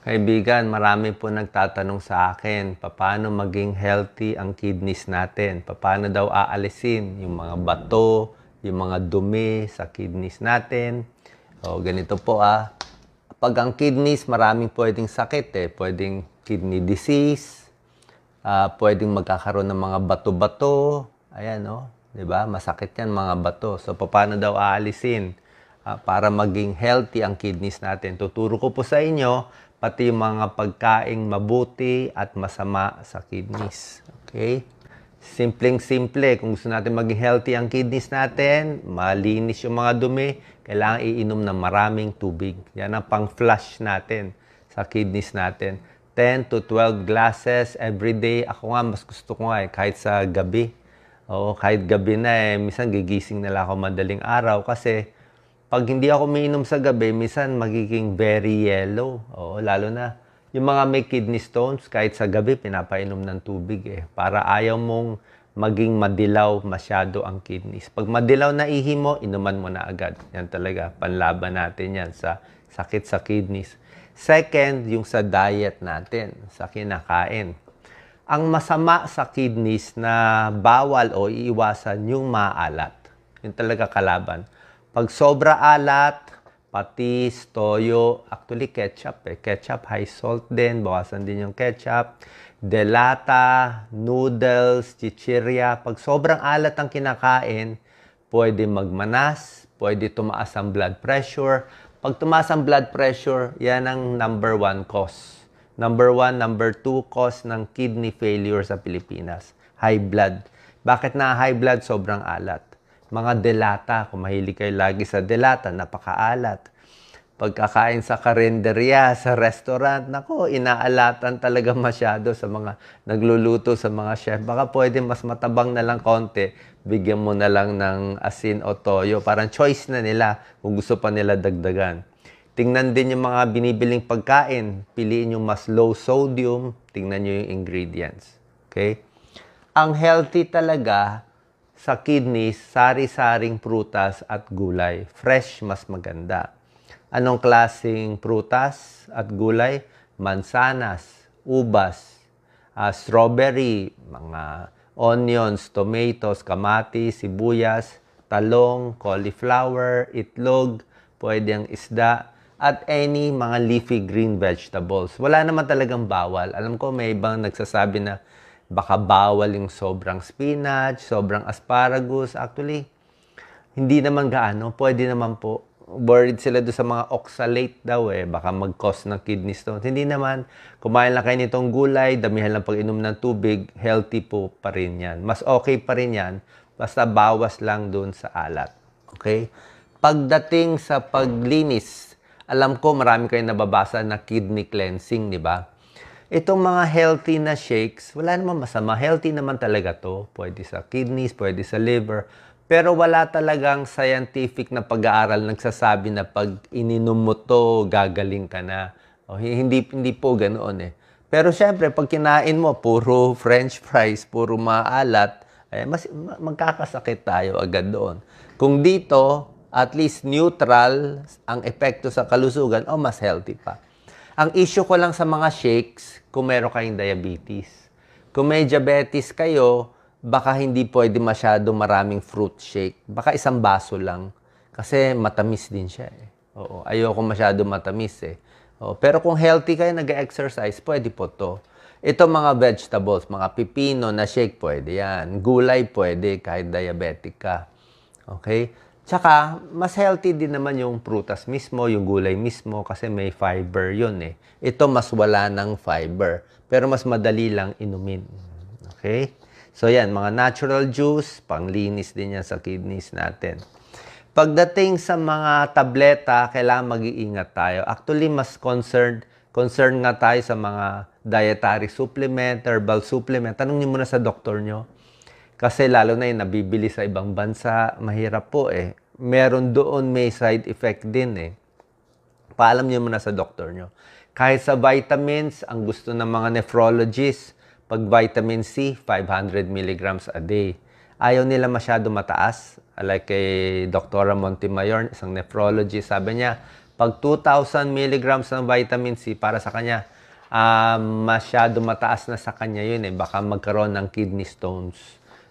Kaibigan, marami po nagtatanong sa akin, paano maging healthy ang kidneys natin? Paano daw aalisin yung mga bato, yung mga dumi sa kidneys natin? O, ganito po Pag ang kidneys, maraming pwedeng sakit Pwedeng kidney disease, pwedeng magkakaroon ng mga bato-bato. Ayan, di ba? Masakit yan, mga bato. So, paano daw aalisin para maging healthy ang kidneys natin? Tuturo ko po sa inyo pati yung mga pagkaing mabuti at masama sa kidneys. Okay? Simpleng-simple. Kung gusto natin maging healthy ang kidneys natin, malinis yung mga dumi, kailangan iinom ng maraming tubig. Yan ang pang-flush natin sa kidneys natin. 10 to 12 glasses every day. Ako nga, mas gusto ko kahit sa gabi. Oo, kahit gabi na minsan gigising na lang ako madaling araw kasi pag hindi ako umiinom sa gabi, minsan magiging very yellow. Oo, lalo na yung mga may kidney stones, kahit sa gabi, pinapainom ng tubig para ayaw mong maging madilaw masyado ang kidneys. Pag madilaw na ihi mo, inuman mo na agad. Yan talaga, panlaban natin yan sa sakit sa kidneys. Second, yung sa diet natin, sa kinakain. Ang masama sa kidneys na bawal o iiwasan yung maalat. Yun talaga kalaban. Pag sobra alat, patis, toyo, actually ketchup Ketchup, high salt din, bawasan din yung ketchup. Delata, noodles, chichirya. Pag sobrang alat ang kinakain, pwede magmanas, pwede tumaas ang blood pressure. Pag tumaas ang blood pressure, yan ang number 1 cause. Number 1, number 2 cause ng kidney failure sa Pilipinas. High blood. Bakit na high blood? Sobrang alat. Mga delata, kung mahilig kayo lagi sa delata, napakaalat. Pagkakain sa karinderya, sa restaurant, nako, inaalatan talaga masyado sa mga nagluluto, sa mga chef. Baka pwede mas matabang na lang konti, bigyan mo na lang ng asin o toyo. Parang choice na nila kung gusto pa nila dagdagan. Tingnan din yung mga binibiling pagkain. Piliin yung mas low sodium. Tingnan nyo yung ingredients. Okay? Ang healthy talaga sa kidneys, sari-saring prutas at gulay. Fresh, mas maganda. Anong klaseng prutas at gulay? Mansanas, ubas, strawberry, mga onions, tomatoes, kamatis, sibuyas, talong, cauliflower, itlog, pwede ang isda, at any mga leafy green vegetables. Wala naman talagang bawal. Alam ko may ibang nagsasabi na baka bawal yung sobrang spinach, sobrang asparagus. Actually, hindi naman gaano. Pwede naman po. Worried sila doon sa mga oxalate daw Baka mag-cause ng kidney stones. Hindi naman. Kumain lang kayo nitong gulay, damihan lang pag-inom ng tubig, healthy po pa rin yan. Mas okay pa rin yan, basta bawas lang doon sa alat. Okay? Pagdating sa paglinis, alam ko marami kayong nababasa na kidney cleansing, di ba? Itong mga healthy na shakes, wala naman masama. Healthy naman talaga to. Pwede sa kidneys, pwede sa liver. Pero wala talagang scientific na pag-aaral nagsasabi na pag ininom mo to, gagaling ka na. Hindi po ganoon Pero syempre, pag kinain mo, puro french fries, puro maalat, magkakasakit tayo agad doon. Kung dito, at least neutral ang epekto sa kalusugan, mas healthy pa. Ang issue ko lang sa mga shakes, kung meron kayong diabetes. Kung may diabetes kayo, baka hindi pwede masyado maraming fruit shake. Baka isang baso lang. Kasi matamis din siya Oo, ayoko masyado matamis pero kung healthy kayo, nag-exercise, pwede po to. Ito mga vegetables, mga pipino na shake, pwede yan. Gulay, pwede kahit diabetic ka. Okay? Tsaka, mas healthy din naman yung prutas mismo, yung gulay mismo, kasi may fiber yun Ito, mas wala ng fiber. Pero mas madali lang inumin. Okay? So, yan, mga natural juice, panglinis din yan sa kidneys natin. Pagdating sa mga tableta, kailangan mag-iingat tayo. Actually, mas concerned nga tayo sa mga dietary supplement, herbal supplement. Tanong niyo muna sa doktor nyo. Kasi lalo na yung nabibili sa ibang bansa, mahirap po Meron doon may side effect din Paalam niyo muna sa doktor nyo. Kahit sa vitamins, ang gusto ng mga nephrologists, pag vitamin C, 500 milligrams a day. Ayaw nila masyado mataas. Like kay Dr. Montemayor, isang nephrologist, sabi niya, Pag 2,000 milligrams ng vitamin C, para sa kanya, masyado mataas na sa kanya yun eh. Baka magkaroon ng kidney stones.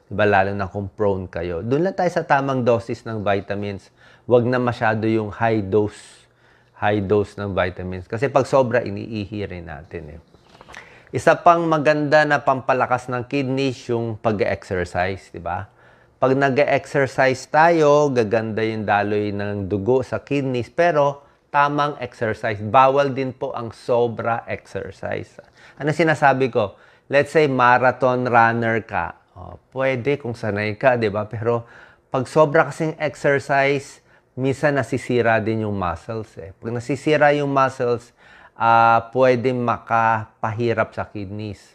Diba? Lalo na kung prone kayo. Doon lang tayo sa tamang dosis ng vitamins. Huwag na masyado yung high dose ng vitamins. Kasi pag sobra, iniihi rin natin eh. Isa pang maganda na pampalakas ng kidneys yung pag-exercise, di ba? Pag nag-exercise tayo, gaganda yung daloy ng dugo sa kidneys, pero tamang exercise. Bawal din po ang sobra exercise. Ano sinasabi ko? Let's say marathon runner ka. Pwede kung sanay ka, di ba? Pero pag sobra kasing exercise, minsan nasisira din yung muscles eh. Pag nasisira yung muscles, pwede makapahirap sa kidneys.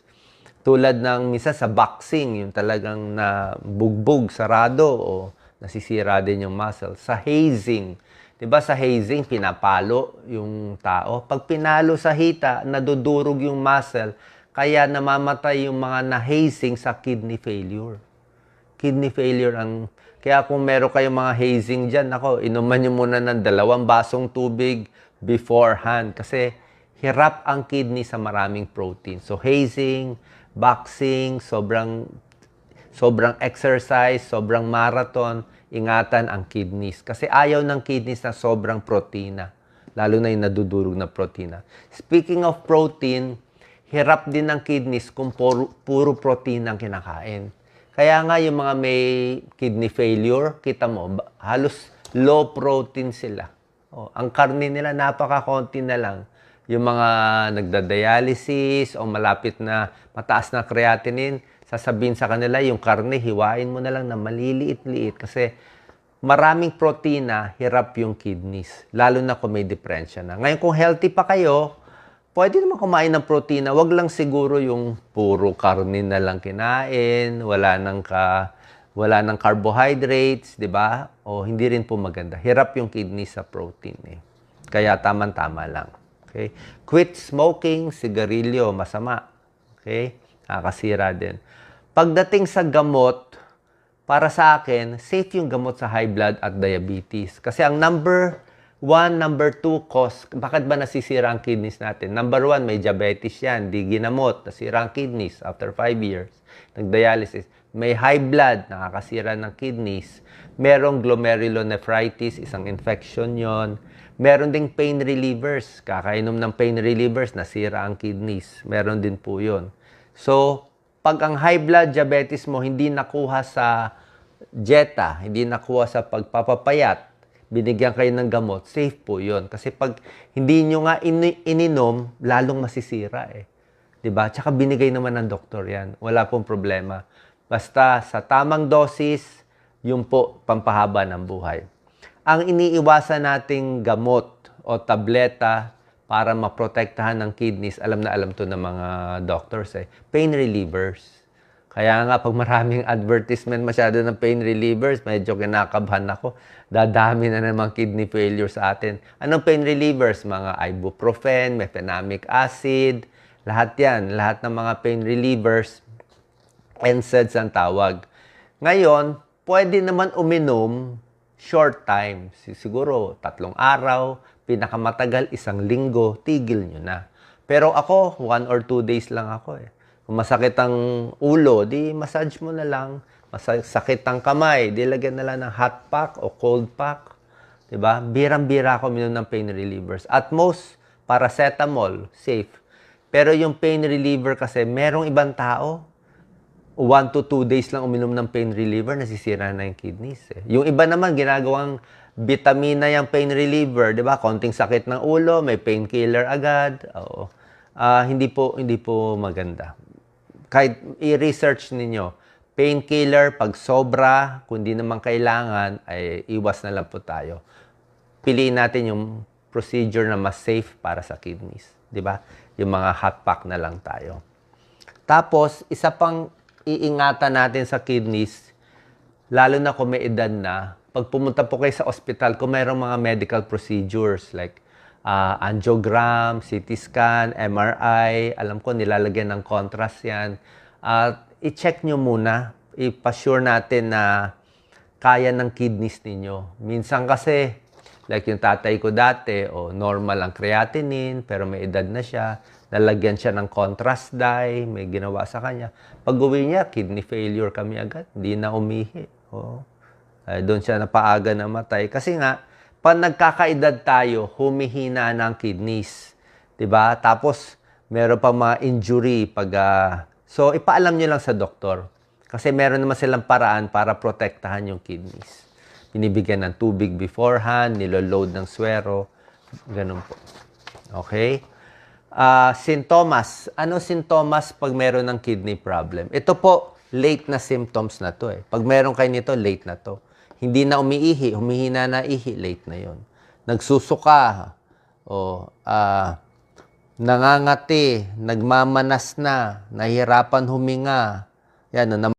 Tulad ng minsan sa boxing, yung talagang nabugbog, sarado, o nasisira din yung muscle. Sa hazing, diba sa hazing, pinapalo yung tao. Pag pinalo sa hita, nadudurog yung muscle, kaya namamatay yung mga na-hazing sa kidney failure. Kidney failure ang... Kaya kung meron kayong mga hazing dyan, ako, inuman nyo muna ng 2 basong tubig beforehand. Kasi hirap ang kidney sa maraming protein. So, hazing, boxing, sobrang exercise, sobrang marathon, ingatan ang kidneys. Kasi ayaw ng kidneys na sobrang protina. Lalo na yung nadudurog na protina. Speaking of protein, hirap din ng kidneys kung puro protein ang kinakain. Kaya nga yung mga may kidney failure, kita mo, halos low protein sila. Ang karne nila napaka-konti na lang. Yung mga nagda-dialysis o malapit na mataas na creatinine, sasabihin sa kanila yung karne, hiwain mo na lang na maliliit-liit kasi maraming protina, hirap yung kidneys. Lalo na kung may diferensya na. Ngayon kung healthy pa kayo, pwede naman kumain ng protina. Wag lang siguro yung puro karne na lang kinain, wala nang carbohydrates, di ba? O hindi rin po maganda. Hirap yung kidneys sa protein eh. Kaya tama-tama lang. Okay? Quit smoking, sigarilyo, masama. Okay? Nakakasira din. Pagdating sa gamot, para sa akin, safe yung gamot sa high blood at diabetes. Kasi ang number 1, number 2 cause, bakit ba nasisira ang kidneys natin? Number 1, may diabetes yan, di ginamot, nasira ang kidneys after 5 years, nag-dialysis. May high blood, nakakasira ng kidneys. Merong glomerulonephritis, isang infection yon. Meron ding pain relievers. Kakainom ng pain relievers, nasira ang kidneys. Meron din po yun. So, pag ang high blood diabetes mo hindi nakuha sa dieta, hindi nakuha sa pagpapapayat, binigyan kayo ng gamot, safe po yun. Kasi pag hindi nyo nga ininom, lalong masisira eh. Diba? Tsaka binigay naman ng doktor yan. Wala pong problema. Basta sa tamang dosis, yung po pampahaba ng buhay. Ang iniiwasan nating gamot o tableta para maprotektahan ng kidneys, alam na alam to ng mga doctors eh, pain relievers. Kaya nga pag maraming advertisement masyado ng pain relievers, medyo kinakabahan ako. Dadami na naman kidney failure sa atin. Anong pain relievers? Mga ibuprofen, mefenamic acid, lahat yan. Lahat ng mga pain relievers, NSAIDs ang tawag. Ngayon, pwede naman uminom short time. Siguro 3 araw, pinakamatagal 1 linggo, tigil nyo na. Pero ako, 1 or 2 days lang ako eh. Kung masakit ang ulo, di massage mo na lang. Masakit ang kamay, di lagyan na lang ng hot pack o cold pack. Diba? Birang-bira ako uminom ng pain relievers. At most, paracetamol, safe. Pero yung pain reliever kasi, merong ibang tao, 1 to 2 days lang uminom ng pain reliever, nasisira na yung kidneys. Eh. Yung iba naman, ginagawang vitamina yung pain reliever, di ba? Konting sakit ng ulo, may painkiller agad. Oo. Hindi po maganda. Kahit i-research ninyo, painkiller, pag sobra, kung di naman kailangan, ay iwas na lang po tayo. Piliin natin yung procedure na mas safe para sa kidneys. Di ba? Yung mga hot pack na lang tayo. Tapos, isa pang iingatan natin sa kidneys, lalo na kung may edad na, pag pumunta po kayo sa ospital, kung mayroong mga medical procedures like angiogram, CT scan, MRI, alam ko nilalagyan ng contrast yan, i-check nyo muna, i-assure natin na kaya ng kidneys ninyo. Minsan kasi, Like yung tatay ko dati, normal ang creatinine, pero may edad na siya. Nalagyan siya ng contrast dye, may ginawa sa kanya. Pag-uwi niya, kidney failure kami agad. Hindi na umihi. Doon siya napaaga namatay. Kasi nga, pag nagkakaedad tayo, humihina na ang kidneys. 'Di ba? Tapos, meron pa mga injury. So, ipaalam niyo lang sa doktor. Kasi meron naman silang paraan para protektahan yung kidneys. Binibigyan ng tubig beforehand, niloload ng swero. Ganun po. Okay? Sintomas. Ano sintomas pag meron ng kidney problem? Ito po, late na symptoms na to eh. Pag meron kayo nito, late na to. Hindi na umiihi, humihina na ihi, late na yon. Nagsusuka, nangangati, nagmamanas na, nahihirapan huminga. Yan,